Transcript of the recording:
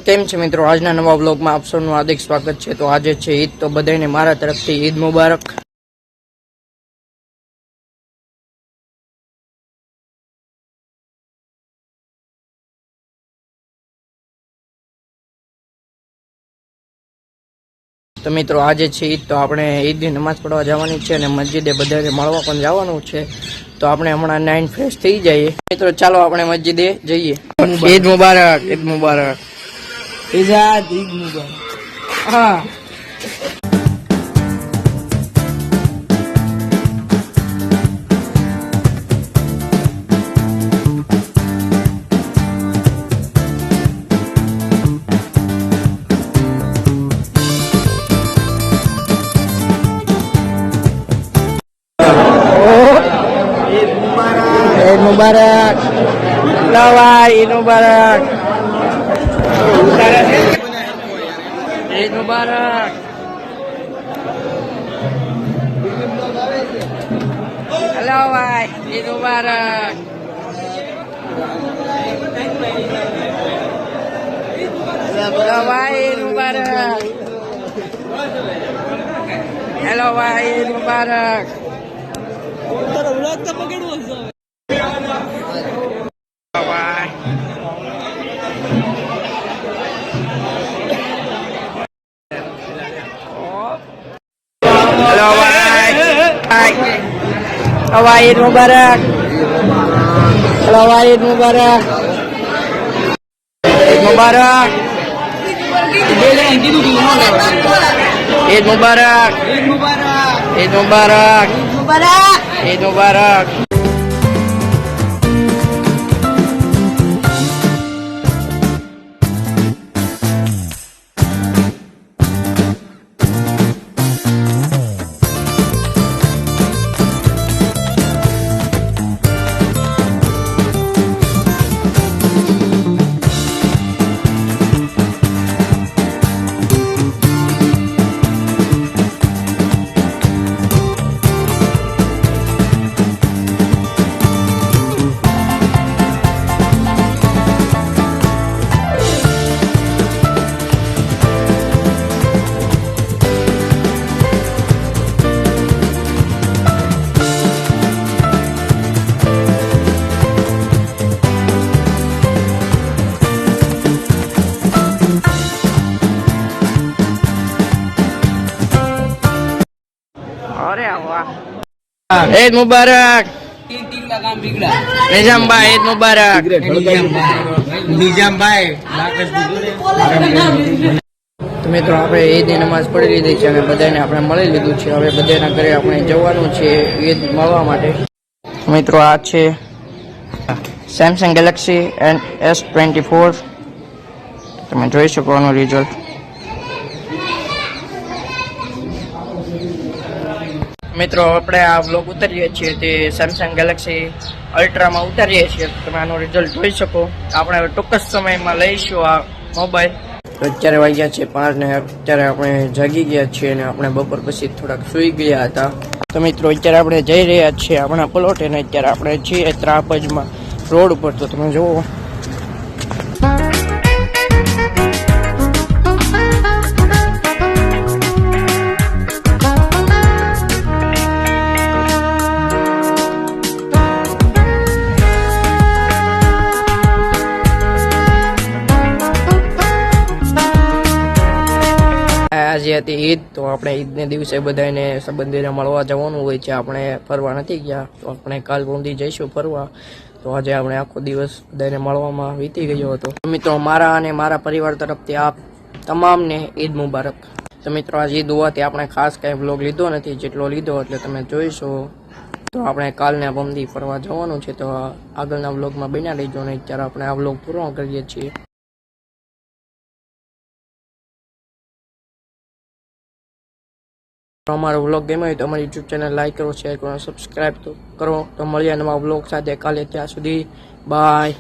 કેમ છે મિત્રો, આજના નવા વ્લોગમાં આપ સૌનું હાર્દિક સ્વાગત છે। તો આજે છે ઈદ, તો બધાને મારા તરફથી ઈદ મુબારક। તો મિત્રો આજે છે ઈદ, તો આપણે ઈદની નમાઝ પડવા જવાની છે અને મસ્જિદે બધાને મળવા પણ જવાનું છે। તો આપણે હમણાં 9 ફ્રેશ થઈ જઈએ। મિત્રો ચાલો આપણે મસ્જિદે જઈએ। ઈદ મુબારક, ઈદ મુબારક, ઈદ મુબારક। હા ईद मुबारक, भाई ईद मुबारक, ईद मुबारक। हेलो भाई, ईद मुबारक। हेलो भाई, ईद मुबारक। हेलो भाई, ईद मुबारक। Hello bye. Bye. Hello bye, Eid Mubarak. Hello bye, Eid Mubarak. Eid Mubarak. Eid Mubarak. Eid Mubarak. Eid Mubarak. Eid मुबारक। निजाम भाई, ईद मुबारक। निजाम भाई। તો મિત્રો આપણે ઈદની નમાઝ પઢી લીધી છે અને બધાને આપણે મળી લીધું છે। હવે બધાના ઘરે આપણે જવાનું છે ઈદ મળવા માટે। મિત્રો આ છે સેમસંગ ગેલેક્સી S24, તમે જોઈ શકો આનું રિઝલ્ટ। મિત્રો આપણે આ વ્લોગ ઉતારીએ છીએ તે સેમસંગ ગેલેક્સી અલ્ટ્રામાં ઉતારીએ છીએ। તમે આનો રિઝલ્ટ જોઈ શકો। આપણે હવે ટૂંક જ સમયમાં લઈશું આ મોબાઈલ। અત્યારે વાગ્યા છે 5 ને અત્યારે આપણે જાગી ગયા છીએ અને આપણે બપોર પછી થોડાક સૂઈ ગયા હતા। તો મિત્રો અત્યારે આપણે જઈ રહ્યા છીએ આપણા પ્લોટ અને અત્યારે આપણે છીએ ત્રાપજમાં રોડ ઉપર। તો તમે જુઓ આજે હતી ઈદ, તો આપણે ઈદને દિવસે બધાને સંબંધીને મળવા જવાનું હોય છે। આપણે ફરવા નથી ગયા, તો આપણે કાલ ઊંધી જઈશું ફરવા। તો આજે આપણે આખો દિવસ બધાને મળવામાં વીતી ગયો હતો। મિત્રો મારા અને મારા પરિવાર તરફથી આપ તમામને ઈદ મુબારક। તો મિત્રો આજે ઈદ હોવાથી આપણે ખાસ કાંઈ વ્લોગ લીધો નથી, જેટલો લીધો એટલે તમે જોઈશો। તો આપણે કાલને ઊંધી ફરવા જવાનું છે, તો આગળના વ્લોગમાં બન્યા રહીજો અને અત્યારે આપણે આ વ્લોગ પૂરો કરીએ છીએ। અમારો વ્લોગ ગમ્યો હોય તો અમારી યુટ્યુબ ચેનલ લાઈક કરો, શેર કરો, સબસ્ક્રાઈબ કરો। તો મળીએ નવા વ્લોગ સાથે કાલે। ત્યાં સુધી બાય।